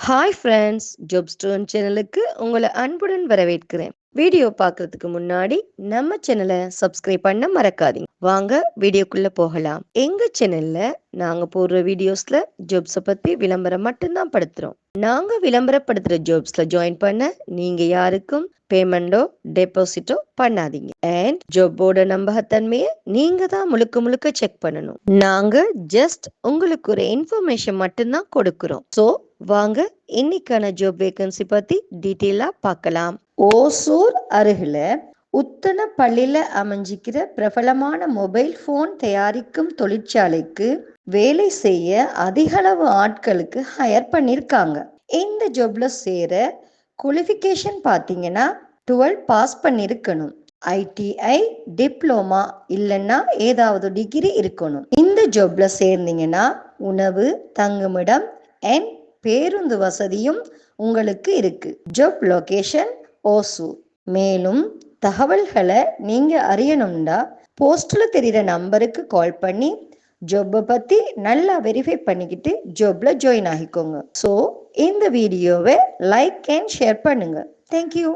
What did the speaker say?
Hi friends, ஜாப்ஸ்டோன் சேனலுக்கு உங்களை அன்புடன் வரவேற்கிறேன். வீடியோ பார்க்கறதுக்கு முன்னாடி நம்ம சேனலை சப்ஸ்கிரைப் பண்ண மறக்காதீங்க. வாங்க வீடியோக்குள்ள போகலாம். எங்க சேனல்ல நாங்க போடுற வீடியோஸ்ல ஜாப்ஸை பத்தி விளம்பரம் மட்டும்தான் படுத்துறோம். நாங்க விளம்பரப்படுத்துற ஜாப்ஸ்ல ஜாயின் பண்ண நீங்க யாருக்கும் பேமெண்டோ டெபாசிட்டோ பண்ணாதீங்க. அண்ட் ஜாப்போட நம்பகத்தன்மையை நீங்க தான் முழுக்க முழுக்க செக் பண்ணணும். நாங்க ஜஸ்ட் உங்களுக்கு ஒரு இன்ஃபர்மேஷன் மட்டும்தான் கொடுக்கிறோம். ஸோ வாங்க இன்னைக்கான ஜாப் வேகன்சி பத்தி டீட்டெயிலா பார்க்கலாம். ஓசூர் அருகில உத்தனப்பள்ளியில அமைஞ்சிக்கிற பிரபலமான மொபைல் போன் தயாரிக்கும் தொழிற்சாலைக்கு வேலை செய்ய அதிகளவு ஆட்களுக்கு ஹையர் பண்ணியிருக்காங்க. இந்த ஜாப்ல சேர குவாலிஃபிகேஷன் பார்த்தீங்கன்னா 12 பாஸ் பண்ணியிருக்கணும். ஐடிஐ டிப்ளோமா இல்லைன்னா ஏதாவது டிகிரி இருக்கணும். இந்த ஜாப்ல சேர்ந்தீங்கன்னா உணவு, தங்குமிடம் அண்ட் பேருந்து வசதியும் உங்களுக்கு இருக்கு. Job location Hosur. மேலும் தகவல்களை நீங்க அறியணும்னா போஸ்ட்ல தெரிகிற நம்பருக்கு கால் பண்ணி ஜாப்பை பத்தி நல்லா வெரிஃபை பண்ணிக்கிட்டு ஜாப்ல ஜாயின் ஆகிக்கோங்க. ஸோ இந்த வீடியோவை லைக் அண்ட் ஷேர் பண்ணுங்க. தேங்க்யூ.